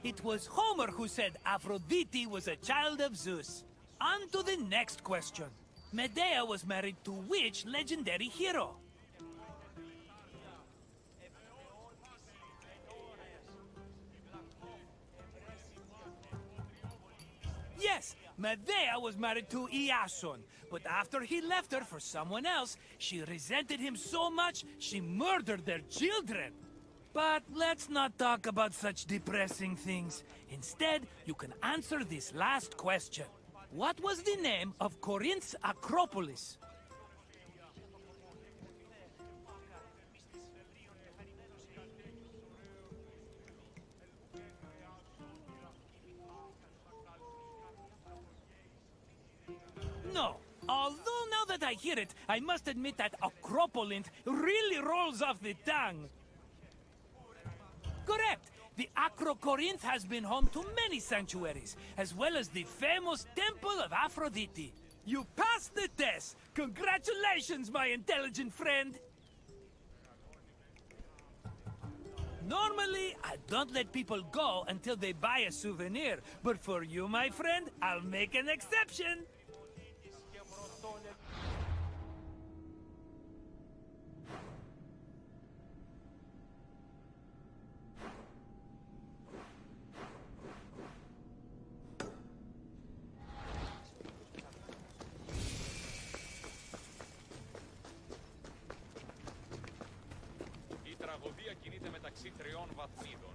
It was Homer who said Aphrodite was a child of Zeus. On to the next question. Medea was married to which legendary hero? Yes, Medea was married to Iason, but after he left her for someone else, she resented him so much she murdered their children. But let's not talk about such depressing things. Instead, you can answer this last question. What was the name of Corinth's Acropolis? No. Although now that I hear it, I must admit that Acropolis really rolls off the tongue. Correct! The Acro-Corinth has been home to many sanctuaries, as well as the famous Temple of Aphrodite. You passed the test! Congratulations, my intelligent friend! Normally, I don't let people go until they buy a souvenir, but for you, my friend, I'll make an exception! Η τραγωδία κινείται μεταξύ τριών βαθμίδων.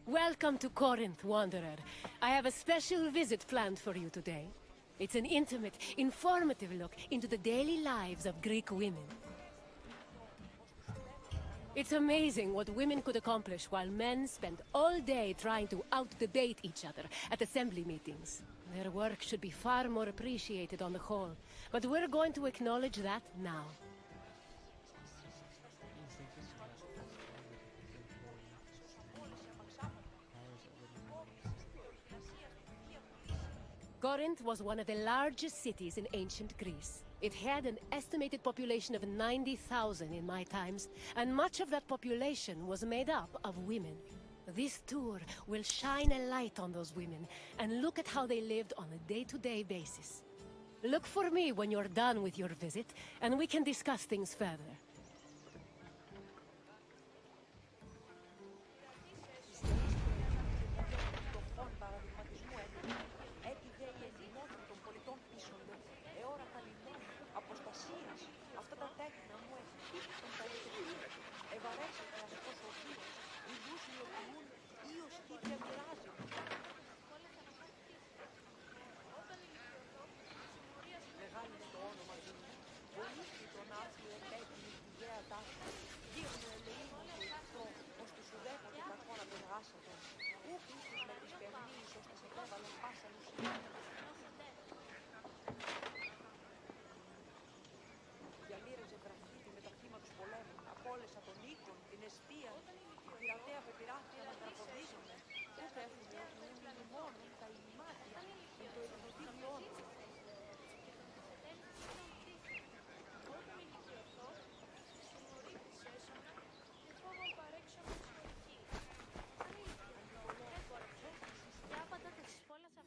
Welcome to Corinth, Wanderer. I have a special visit planned for you today. It's an intimate, informative look into the daily lives of Greek women. It's amazing what women could accomplish while men spend all day trying to out-debate each other at assembly meetings. Their work should be far more appreciated on the whole, but we're going to acknowledge that now. Corinth was one of the largest cities in ancient Greece. It had an estimated population of 90,000 in my times, and much of that population was made up of women. This tour will shine a light on those women, and look at how they lived on a day-to-day basis. Look for me when you're done with your visit, and we can discuss things further.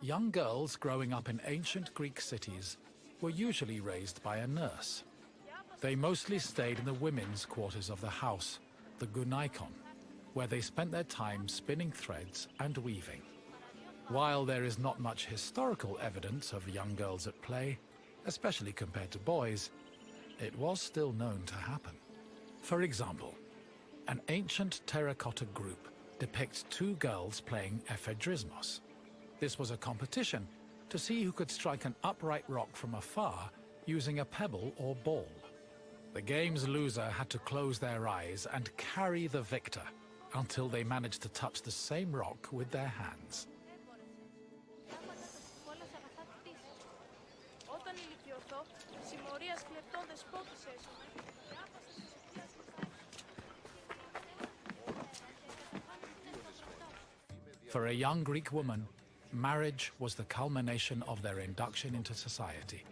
Young girls growing up in ancient Greek cities were usually raised by a nurse. They mostly stayed in the women's quarters of the house, the gunaikon, where they spent their time spinning threads and weaving. While there is not much historical evidence of young girls at play, especially compared to boys, it was still known to happen. For example, an ancient terracotta group depicts two girls playing ephedrismos. This was a competition to see who could strike an upright rock from afar using a pebble or ball. The game's loser had to close their eyes and carry the victor until they managed to touch the same rock with their hands. For a young Greek woman, marriage was the culmination of their induction into society.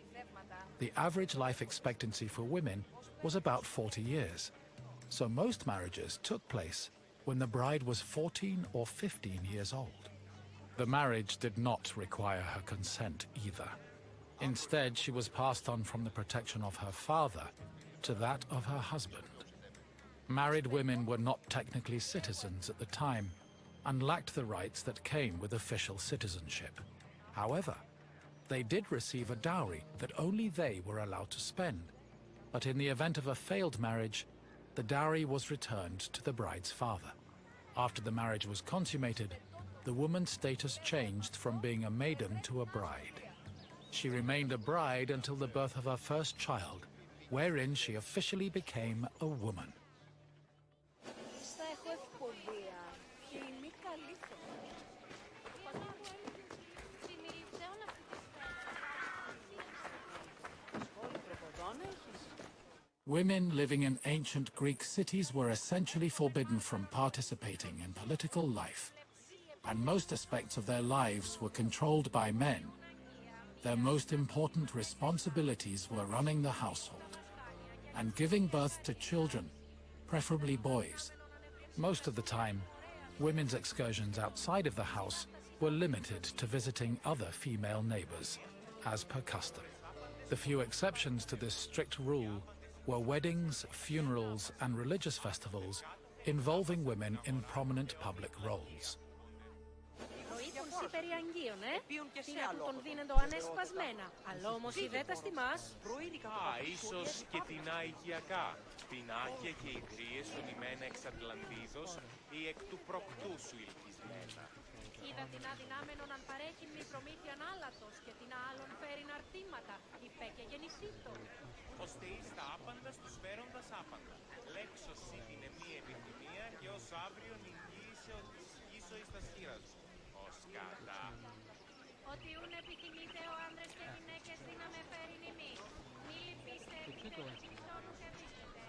The average life expectancy for women was about 40 years, so most marriages took place when the bride was 14 or 15 years old. The marriage did not require her consent either. Instead, she was passed on from the protection of her father to that of her husband. Married women were not technically citizens at the time and lacked the rights that came with official citizenship. However, they did receive a dowry that only they were allowed to spend. But in the event of a failed marriage, the dowry was returned to the bride's father. After the marriage was consummated, the woman's status changed from being a maiden to a bride. She remained a bride until the birth of her first child, wherein she officially became a woman. Women living in ancient Greek cities were essentially forbidden from participating in political life, and most aspects of their lives were controlled by men. Their most important responsibilities were running the household and giving birth to children, preferably boys. Most of the time, women's excursions outside of the house were limited to visiting other female neighbors, as per custom. The few exceptions to this strict rule were weddings, funerals, and religious festivals involving women in prominent public roles. Ίσως και δεινά οικιακά. Δεινάκια και ιδρύες ονειμένα εξ Ατλαντίδος ή εκ του προκτού σου ηλκισμένα. Είδα την αδυνάμενον αν παρέχει μη προμήθειαν άλατος και την άλλον φέρειν αρτήματα, υπέ και γεννησίτο. Ώστε εις τα άπαντα στους φέροντας άπαντα. Λέξος ή την εμή επιθυμία και ως αύριον εγγύησε ότι σχίσω εις τα σχήρα σου. Ως κατά. Ότι ούν επιθυμείτε ο άνδρες και γυναίκες δύναμε φέρειν ημί. Μη λυπήστε επιστώνου και βρίσκετε.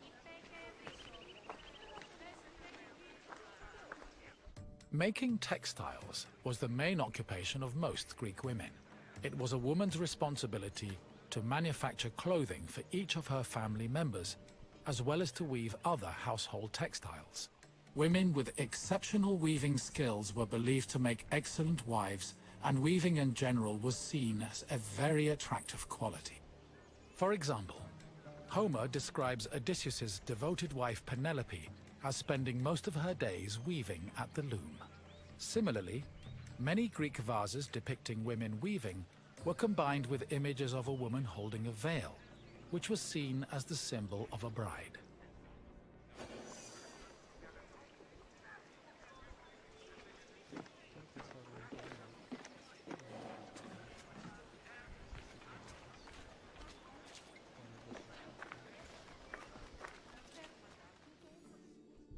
Υπέ και βρίσκω. Making textiles was the main occupation of most Greek women. It was a woman's responsibility to manufacture clothing for each of her family members, as well as to weave other household textiles. Women with exceptional weaving skills were believed to make excellent wives, and weaving in general was seen as a very attractive quality. For example, Homer describes Odysseus's devoted wife Penelope as spending most of her days weaving at the loom. Similarly, many Greek vases depicting women weaving were combined with images of a woman holding a veil, which was seen as the symbol of a bride.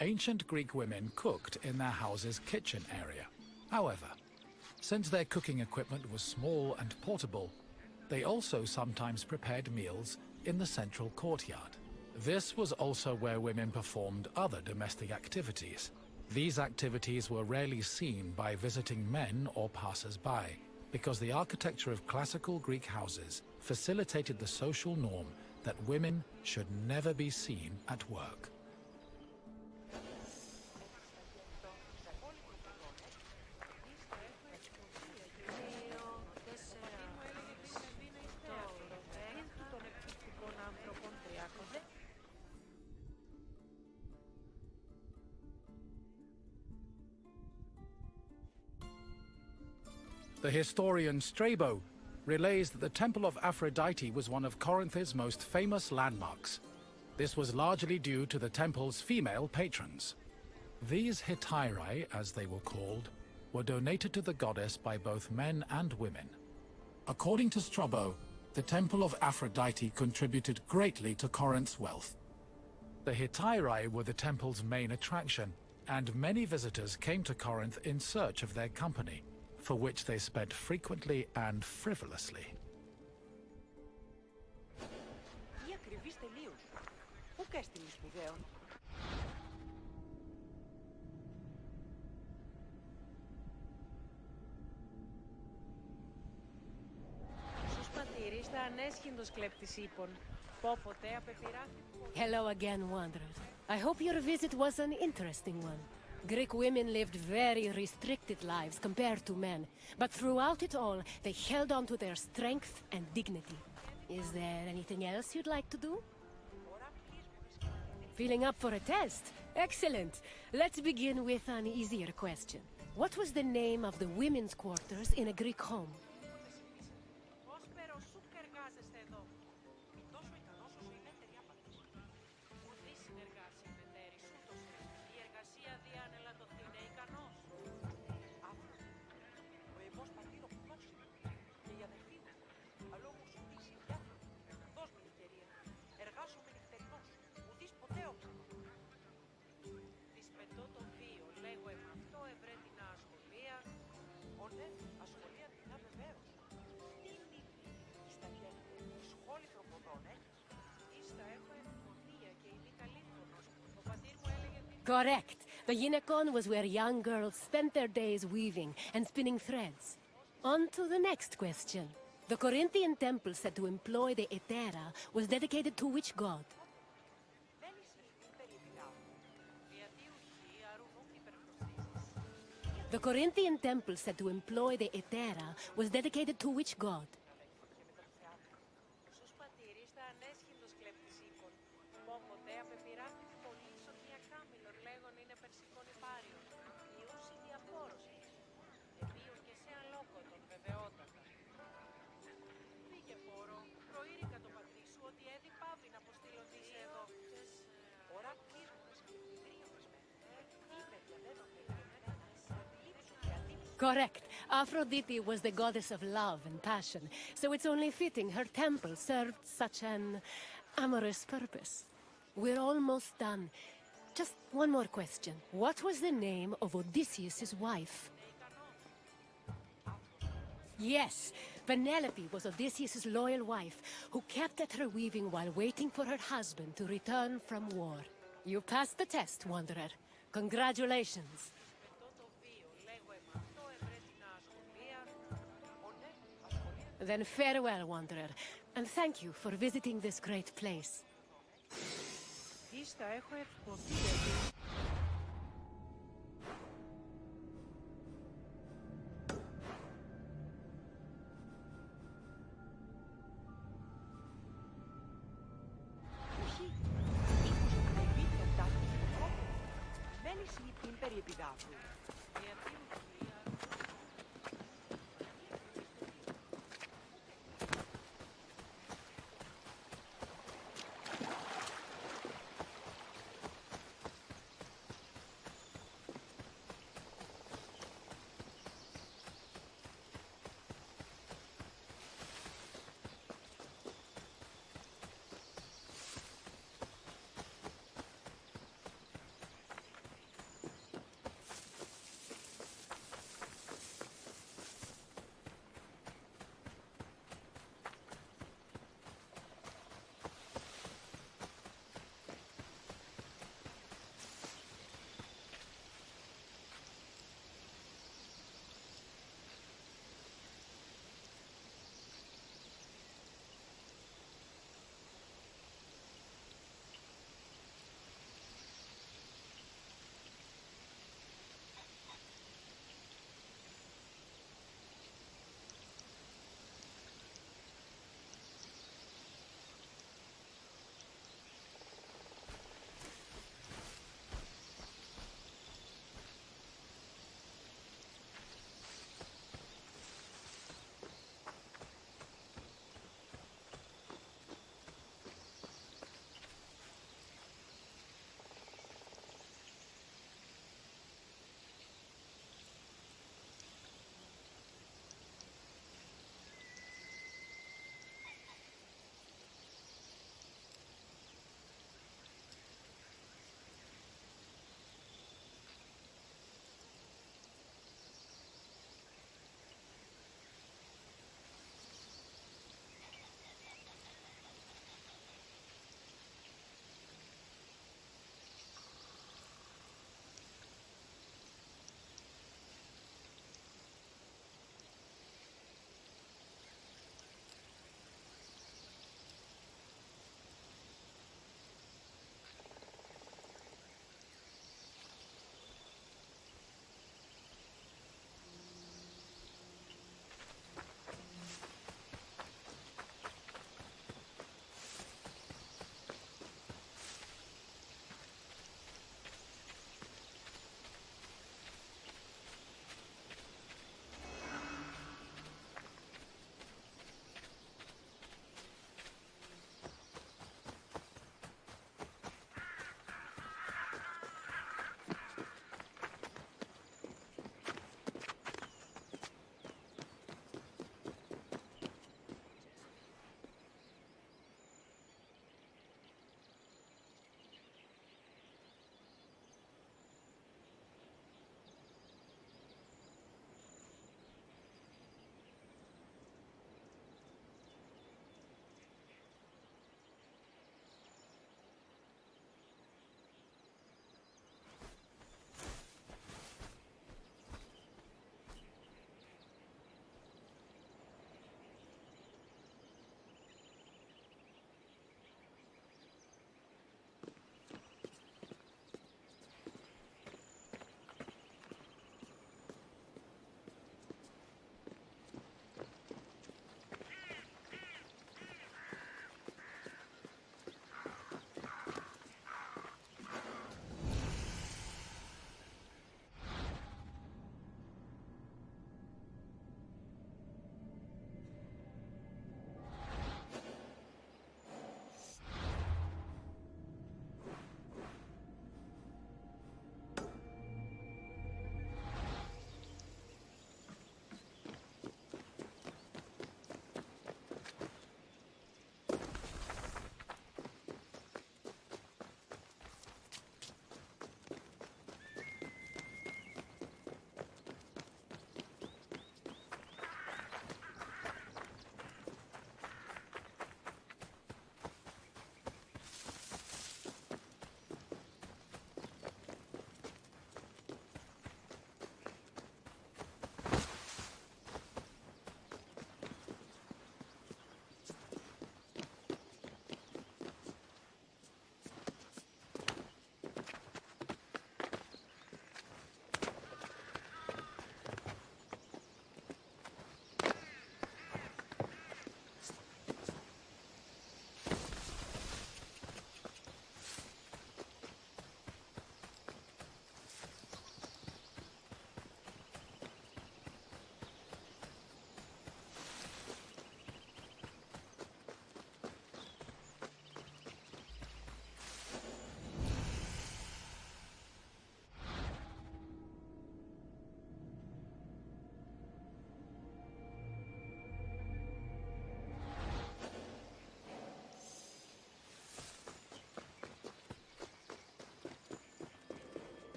Ancient Greek women cooked in their house's kitchen area. However, since their cooking equipment was small and portable, they also sometimes prepared meals in the central courtyard. This was also where women performed other domestic activities, These activities were rarely seen by visiting men or passers-by, because the architecture of classical Greek houses facilitated the social norm that women should never be seen at work. The historian Strabo relays that the Temple of Aphrodite was one of Corinth's most famous landmarks. This was largely due to the temple's female patrons. These hetairai, as they were called, were donated to the goddess by both men and women. According to Strabo, the Temple of Aphrodite contributed greatly to Corinth's wealth. The hetairai were the temple's main attraction, and many visitors came to Corinth in search of their company, for which they spent frequently and frivolously. Hello again, Wanderer. I hope your visit was an interesting one. Greek women lived very restricted lives compared to men, but throughout it all, they held on to their strength and dignity. Is there anything else you'd like to do? Feeling up for a test? Excellent! Let's begin with an easier question. What was the name of the women's quarters in a Greek home? Correct. The gynekon was where young girls spent their days weaving and spinning threads. On to the next question. The Corinthian temple said to employ the Hetera was dedicated to which god? The Corinthian temple said to employ the Hetera was dedicated to which god? Correct. Aphrodite was the goddess of love and passion, so it's only fitting her temple served such an amorous purpose. We're almost done. Just one more question. What was the name of Odysseus' wife? Yes, Penelope was Odysseus' loyal wife, who kept at her weaving while waiting for her husband to return from war. You passed the test, Wanderer. Congratulations. Then farewell, Wanderer, and thank you for visiting this great place.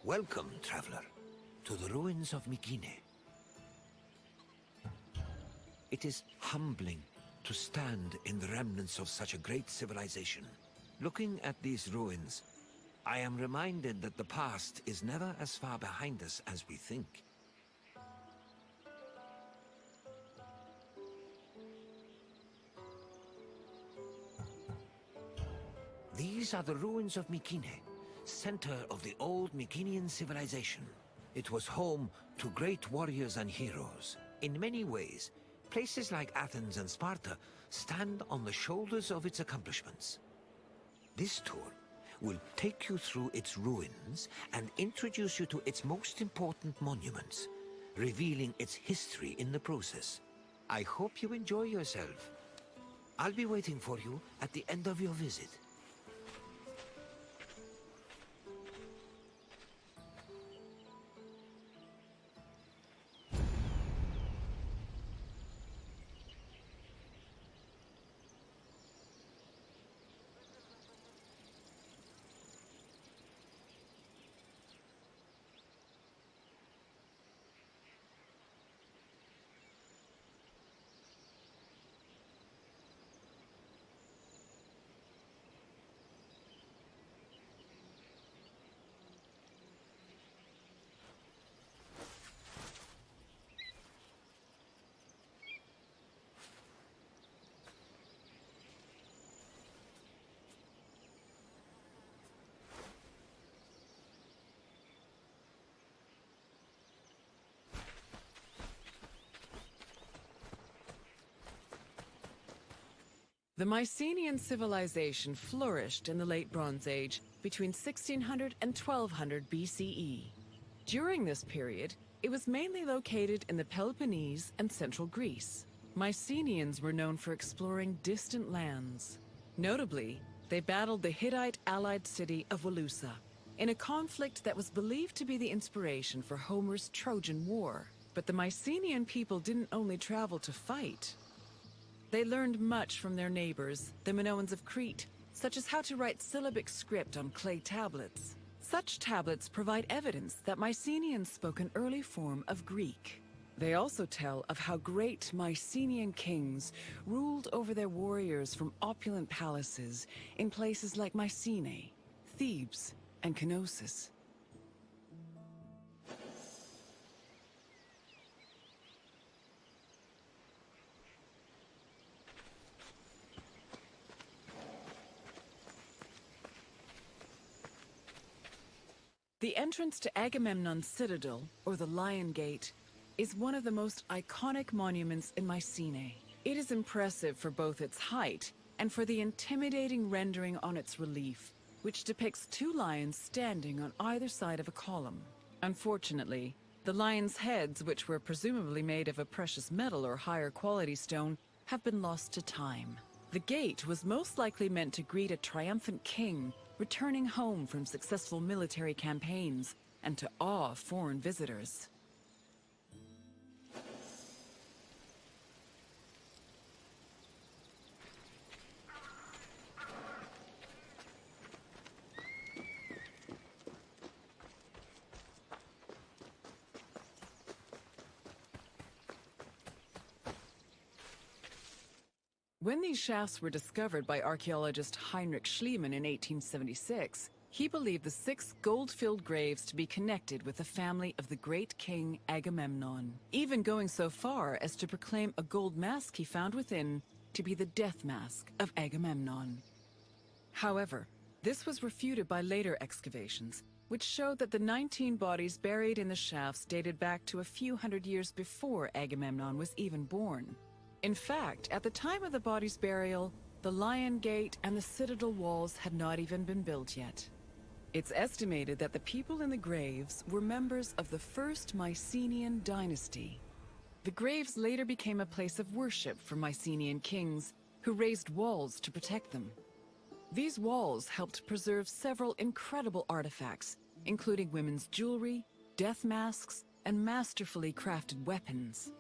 Welcome, traveler, to the ruins of Mykine. It is humbling to stand in the remnants of such a great civilization. Looking at these ruins, I am reminded that the past is never as far behind us as we think. These are the ruins of Mykine, center of the old Mykinian civilization. It was home to great warriors and heroes. In many ways, places like Athens and Sparta stand on the shoulders of its accomplishments. This tour will take you through its ruins and introduce you to its most important monuments, revealing its history in the process. I hope you enjoy yourself. I'll be waiting for you at the end of your visit. The Mycenaean civilization flourished in the Late Bronze Age between 1600 and 1200 BCE. During this period, it was mainly located in the Peloponnese and central Greece. Mycenaeans were known for exploring distant lands. Notably, they battled the Hittite allied city of Walusa in a conflict that was believed to be the inspiration for Homer's Trojan War. But the Mycenaean people didn't only travel to fight. They learned much from their neighbors, the Minoans of Crete, such as how to write syllabic script on clay tablets. Such tablets provide evidence that Mycenaeans spoke an early form of Greek. They also tell of how great Mycenaean kings ruled over their warriors from opulent palaces in places like Mycenae, Thebes, and Knossos. The entrance to Agamemnon's citadel, or the Lion Gate, is one of the most iconic monuments in Mycenae. It is impressive for both its height and for the intimidating rendering on its relief, which depicts two lions standing on either side of a column. Unfortunately, the lions' heads, which were presumably made of a precious metal or higher quality stone, have been lost to time. The gate was most likely meant to greet a triumphant king returning home from successful military campaigns and to awe foreign visitors. When these shafts were discovered by archaeologist Heinrich Schliemann in 1876, he believed the 6 gold-filled graves to be connected with the family of the great king Agamemnon, even going so far as to proclaim a gold mask he found within to be the death mask of Agamemnon. However, this was refuted by later excavations, which showed that the 19 bodies buried in the shafts dated back to a few hundred years before Agamemnon was even born. In fact, at the time of the body's burial, the Lion Gate and the citadel walls had not even been built yet. It's estimated that the people in the graves were members of the first Mycenaean dynasty. The graves later became a place of worship for Mycenaean kings, who raised walls to protect them. These walls helped preserve several incredible artifacts, including women's jewelry, death masks, and masterfully crafted weapons.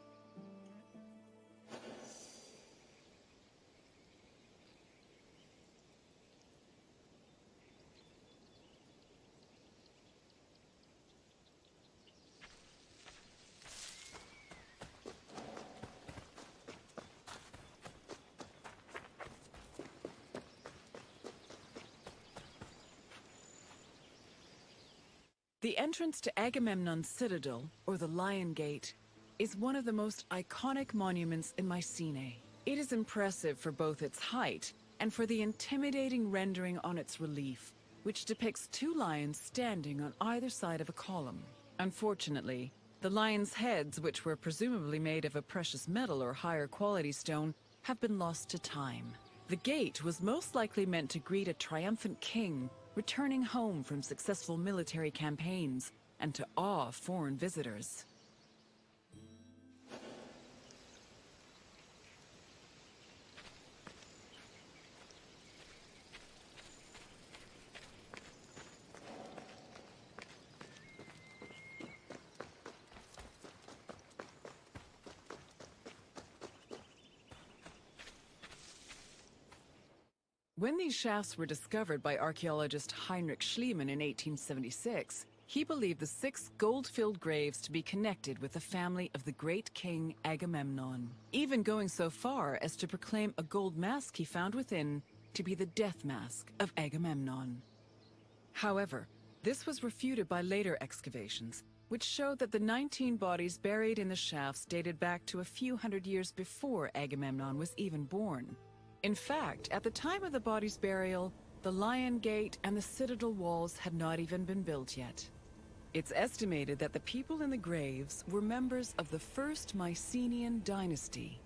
The entrance to Agamemnon's citadel, or the Lion Gate, is one of the most iconic monuments in Mycenae. It is impressive for both its height and for the intimidating rendering on its relief, which depicts two lions standing on either side of a column. Unfortunately, the lions' heads, which were presumably made of a precious metal or higher quality stone, have been lost to time. The gate was most likely meant to greet a triumphant king returning home from successful military campaigns and to awe foreign visitors. When these shafts were discovered by archaeologist Heinrich Schliemann in 1876, he believed the 6 gold-filled graves to be connected with the family of the great king Agamemnon, even going so far as to proclaim a gold mask he found within to be the death mask of Agamemnon. However, this was refuted by later excavations, which showed that the 19 bodies buried in the shafts dated back to a few hundred years before Agamemnon was even born. In fact, at the time of the body's burial, the Lion Gate and the citadel walls had not even been built yet. It's estimated that the people in the graves were members of the first Mycenaean dynasty.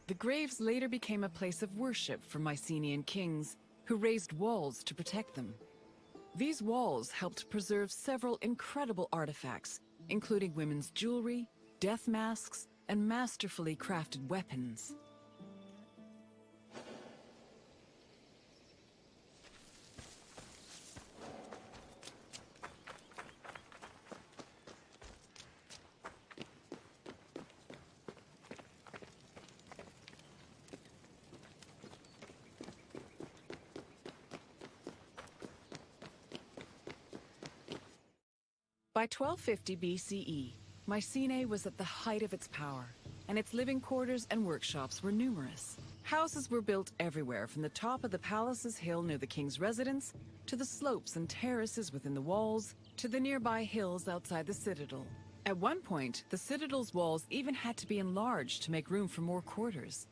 The graves later became a place of worship for Mycenaean kings, who raised walls to protect them. These walls helped preserve several incredible artifacts, including women's jewelry, death masks, and masterfully crafted weapons. By 1250 BCE, Mycenae was at the height of its power, and its living quarters and workshops were numerous. Houses were built everywhere, from the top of the palace's hill near the king's residence, to the slopes and terraces within the walls, to the nearby hills outside the citadel. At one point, the citadel's walls even had to be enlarged to make room for more quarters.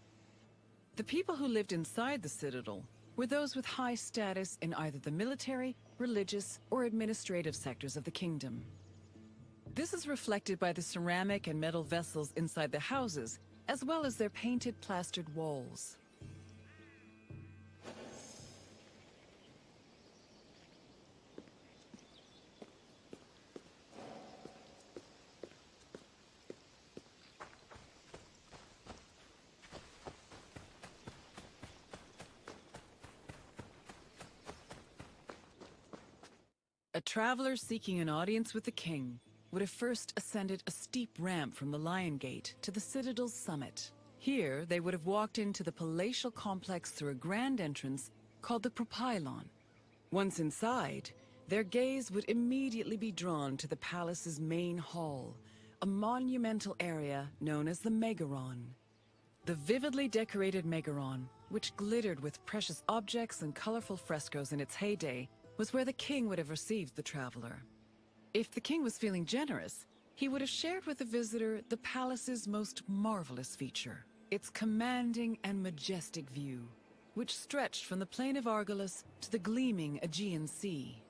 The people who lived inside the citadel were those with high status in either the military, religious, or administrative sectors of the kingdom. This is reflected by the ceramic and metal vessels inside the houses, as well as their painted plastered walls. A traveler seeking an audience with the king would have first ascended a steep ramp from the Lion Gate to the citadel's summit. Here, they would have walked into the palatial complex through a grand entrance called the Propylon. Once inside, their gaze would immediately be drawn to the palace's main hall, a monumental area known as the Megaron. The vividly decorated Megaron, which glittered with precious objects and colorful frescoes in its heyday, was where the king would have received the traveler. If the king was feeling generous, he would have shared with the visitor the palace's most marvelous feature, its commanding and majestic view, which stretched from the plain of Argolis to the gleaming Aegean Sea.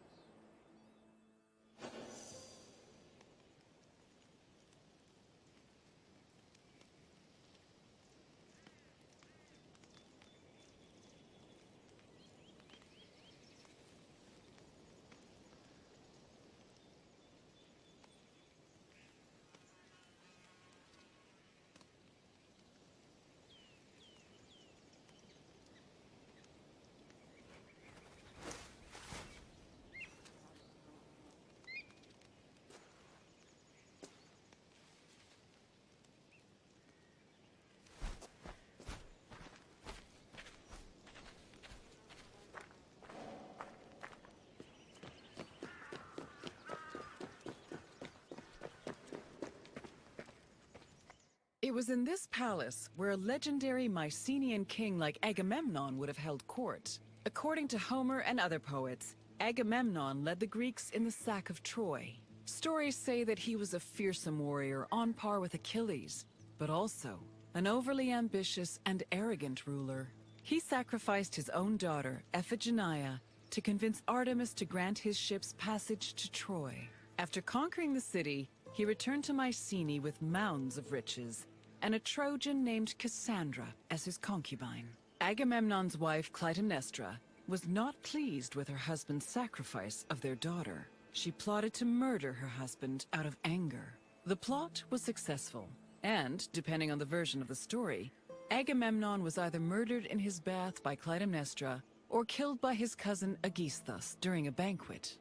It was in this palace where a legendary Mycenaean king like Agamemnon would have held court. According to Homer and other poets, Agamemnon led the Greeks in the sack of Troy. Stories say that he was a fearsome warrior on par with Achilles, but also an overly ambitious and arrogant ruler. He sacrificed his own daughter, Iphigenia, to convince Artemis to grant his ship's passage to Troy. After conquering the city, he returned to Mycenae with mounds of riches, and a Trojan named Cassandra as his concubine. Agamemnon's wife, Clytemnestra, was not pleased with her husband's sacrifice of their daughter. She plotted to murder her husband out of anger. The plot was successful, and, depending on the version of the story, Agamemnon was either murdered in his bath by Clytemnestra or killed by his cousin Aegisthus during a banquet.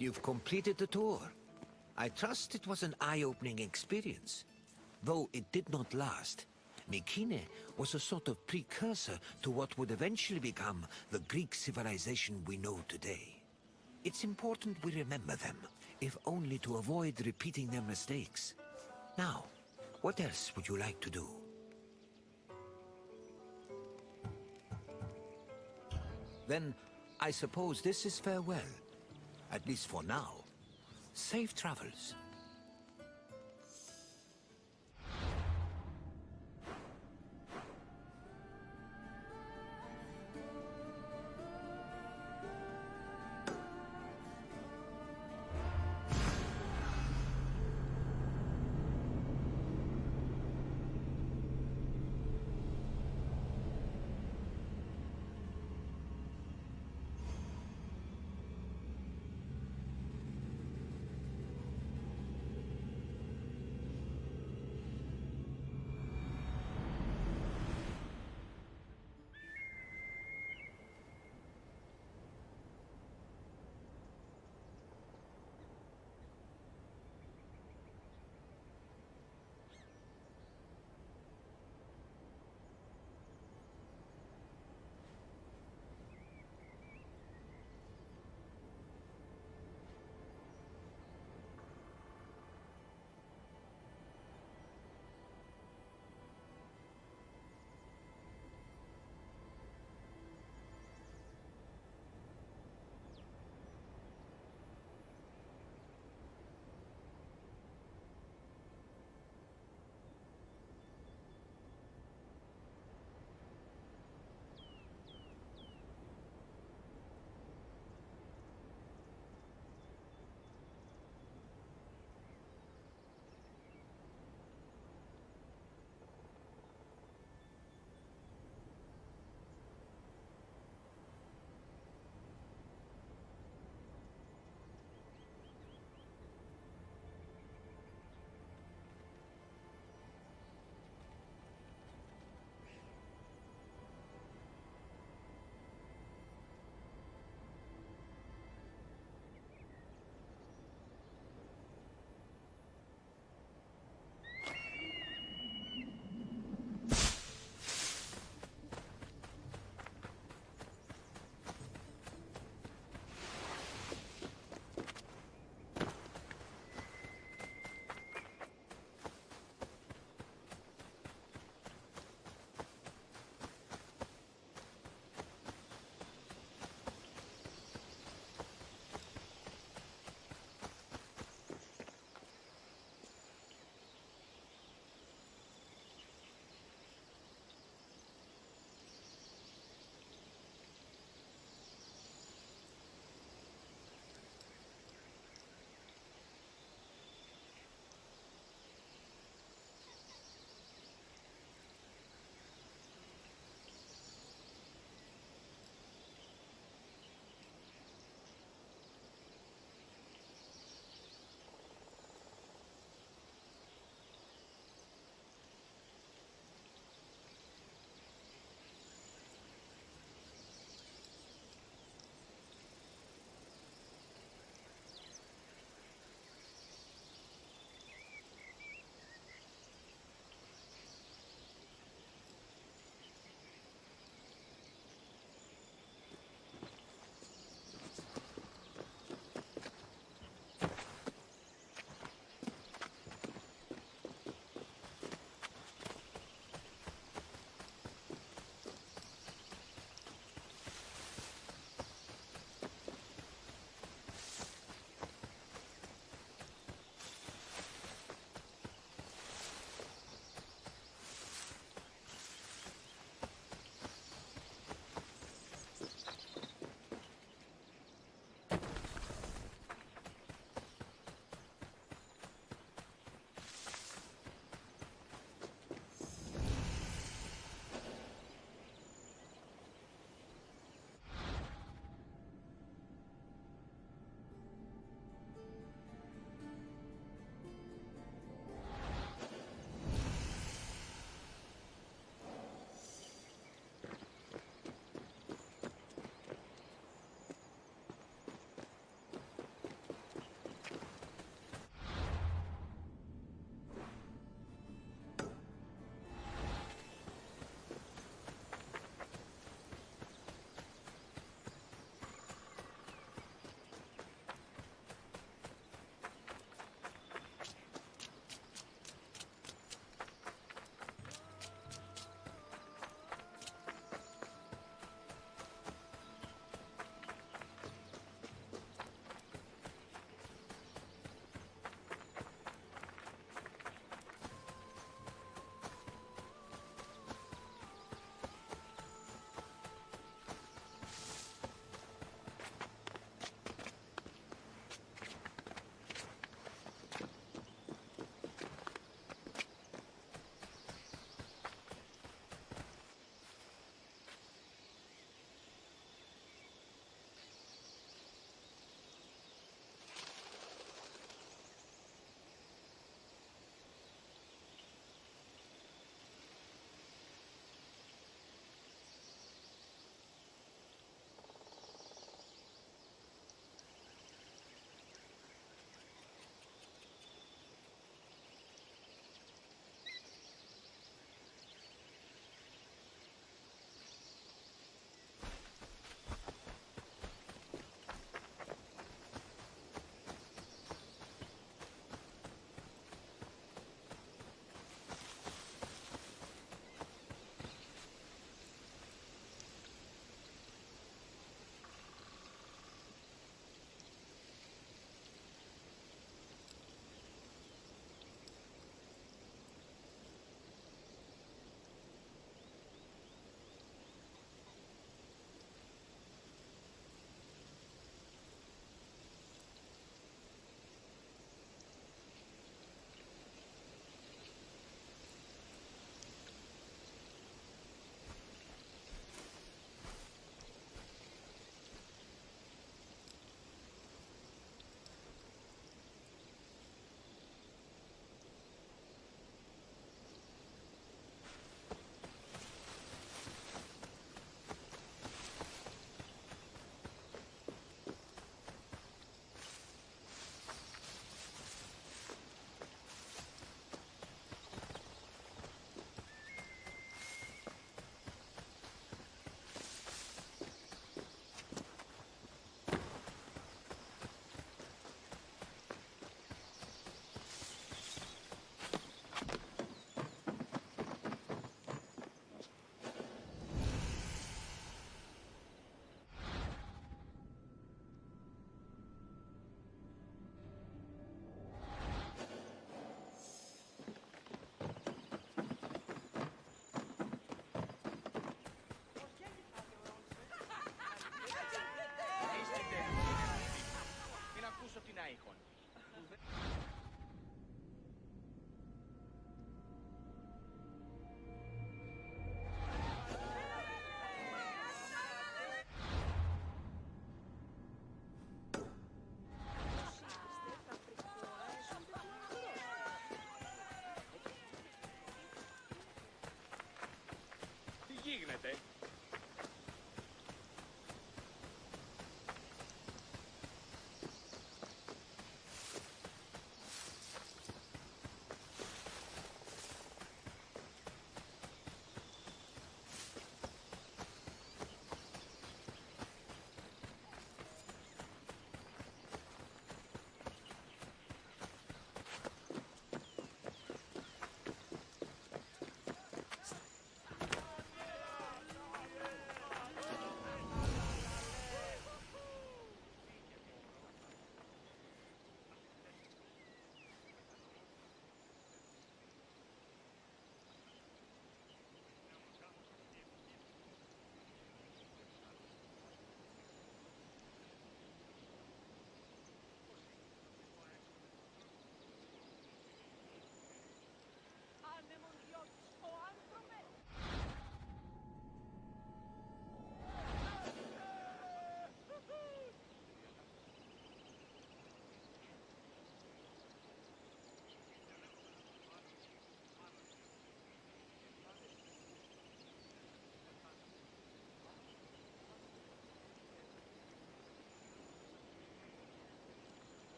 You've completed the tour. I trust it was an eye-opening experience. Though it did not last, Mycenae was a sort of precursor to what would eventually become the Greek civilization we know today. It's important we remember them, if only to avoid repeating their mistakes. Now, what else would you like to do? Then, I suppose this is farewell. At least for now. Safe travels.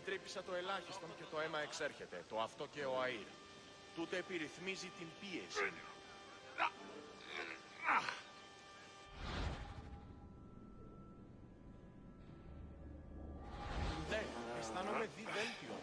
Μετρήπισα το ελάχιστον και το αίμα εξέρχεται, το αυτό και ο αήρ. Τούτο επιρρυθμίζει την πίεση. Ναι, αισθάνομαι διδέλτιο.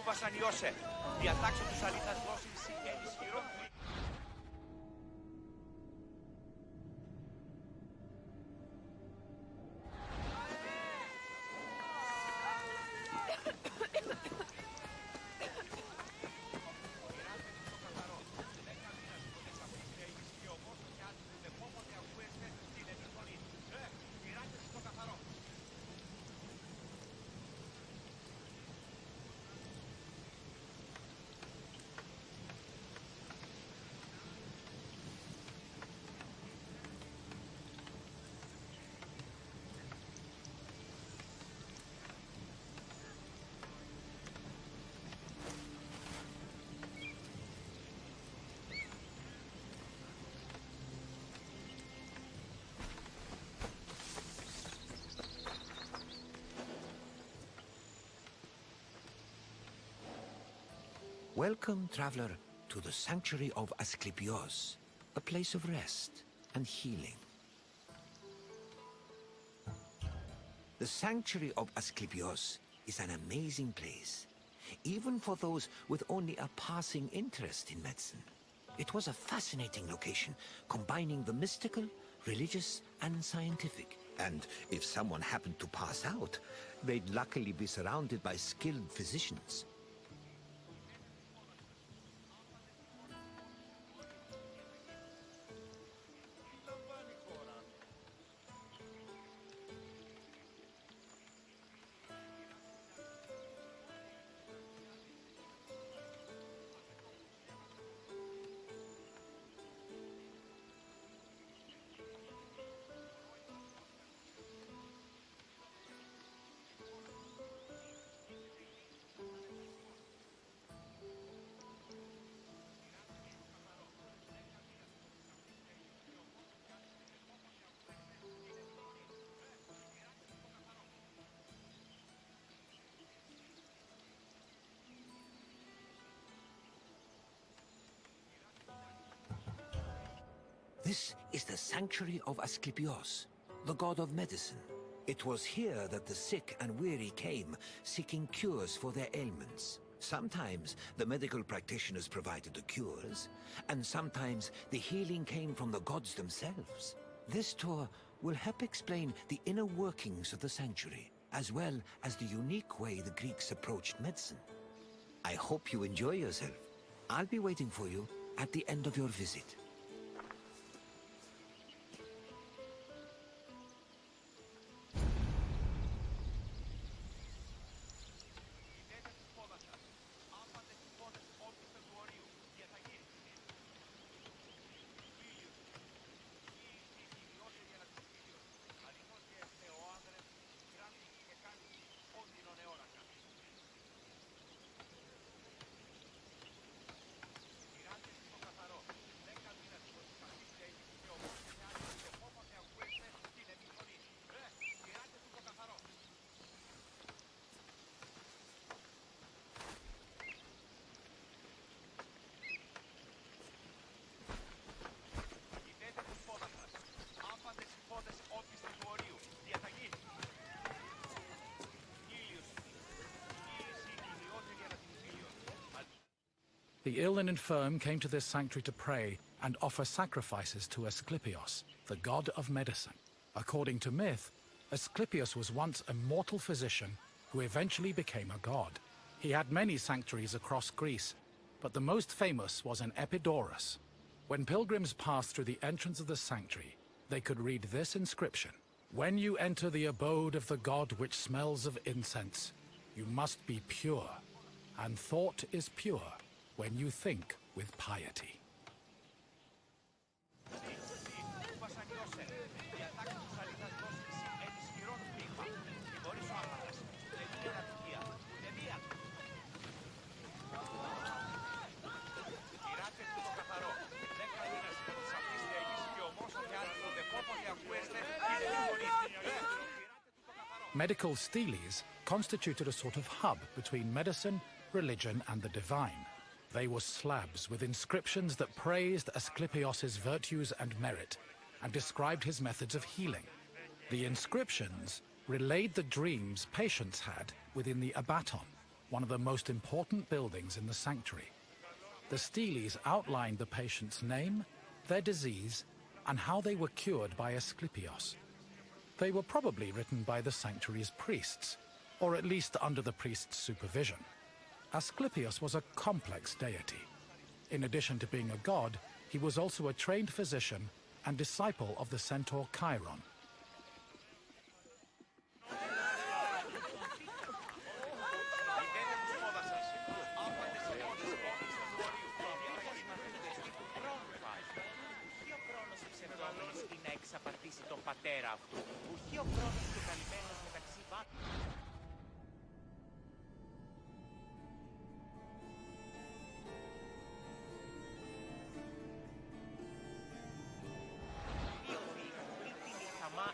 Βασανιώσε. Διατάξω τους αλήθας δώσεις και ισχυρό. Welcome, traveler, to the sanctuary of Asclepios, a place of rest and healing. The sanctuary of Asclepios is an amazing place, even for those with only a passing interest in medicine. It was a fascinating location, combining the mystical, religious, and scientific. And if someone happened to pass out, they'd luckily be surrounded by skilled physicians. This is the sanctuary of Asclepios, the god of medicine. It was here that the sick and weary came, seeking cures for their ailments. Sometimes the medical practitioners provided the cures, and sometimes the healing came from the gods themselves. This tour will help explain the inner workings of the sanctuary, as well as the unique way the Greeks approached medicine. I hope you enjoy yourself. I'll be waiting for you at the end of your visit. The ill and infirm came to this sanctuary to pray and offer sacrifices to Asclepios, the god of medicine. According to myth, Asclepios was once a mortal physician who eventually became a god. He had many sanctuaries across Greece, but the most famous was in Epidaurus. When pilgrims passed through the entrance of the sanctuary, they could read this inscription: "When you enter the abode of the god which smells of incense, you must be pure, and thought is pure, when you think with piety. Medical steles constituted a sort of hub between medicine, religion, and the divine. They were slabs with inscriptions that praised Asclepios' virtues and merit and described his methods of healing. The inscriptions relayed the dreams patients had within the abaton, one of the most important buildings in the sanctuary. The steles outlined the patient's name, their disease, and how they were cured by Asclepios. They were probably written by the sanctuary's priests, or at least under the priest's supervision. Asclepios was a complex deity. In addition to being a god, he was also a trained physician and disciple of the centaur Chiron.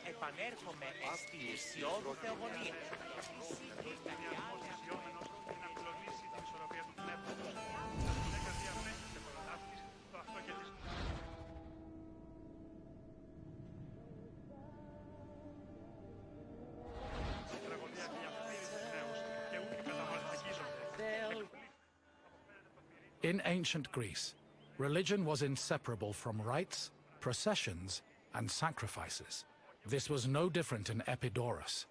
Επανέρχομαι στη αισιόδου θεογονία. In ancient Greece, religion was inseparable from rites, processions, and sacrifices. This was no different in Epidaurus,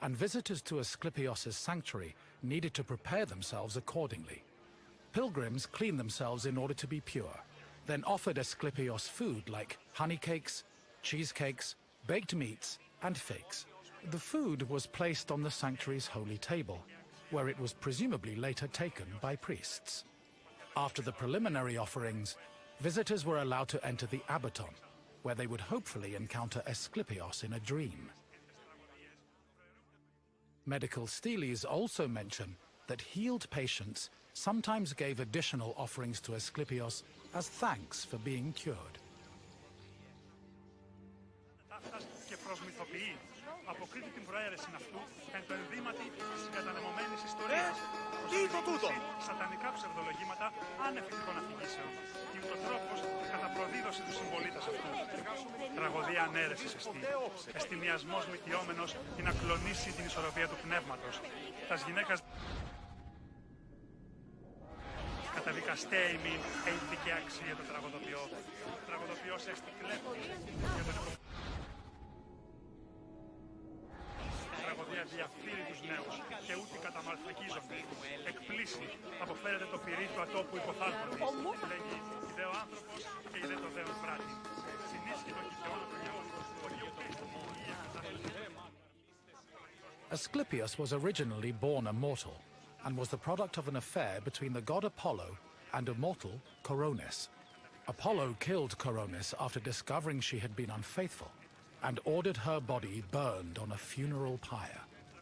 and visitors to Asclepios' sanctuary needed to prepare themselves accordingly. Pilgrims cleaned themselves in order to be pure, then offered Asclepios food like honey cakes, cheesecakes, baked meats, and figs. The food was placed on the sanctuary's holy table, where it was presumably later taken by priests. After the preliminary offerings, visitors were allowed to enter the abaton, where they would hopefully encounter Asclepios in a dream. Medical steles also mention that healed patients sometimes gave additional offerings to Asclepios as thanks for being cured. Αποκρίνει την προαίρεση αυτού εν το ενδύματι της κατανεμωμένης ιστορίας. Τι είναι τούτο! Σατανικά ψευδολογήματα ανεφικτικών αφηγήσεων. Είναι ο τρόπος κατά προδίδωση του συμπολίτας αυτού. Τραγωδία ανέρεσης εστί. Εστιμιασμός μυτιόμενος είναι να κλονίσει την ισορροπία του πνεύματος. Τας γυναίκας καταδικαστέει μην ένδικη αξία το τραγωδοποιό. Τραγωδοποιός έστι κλέφτης για τον τραγωδία διαφθείρει τους νέους και ούτε καταμαλθακίζονται. Εκπλήσει, αποφέρεται το πυρί του ατόπου υποθάλποντης. Λέγει ιδέο άνθρωπος και ιδέ το δέον πράτη. Συνίσχει το κυταιόνο του γεών, Asclepios was originally born immortal and was the product of an affair between the god Apollo and a mortal, Coronis. Apollo killed Coronis after discovering she had been unfaithful and ordered her body burned on a funeral pyre.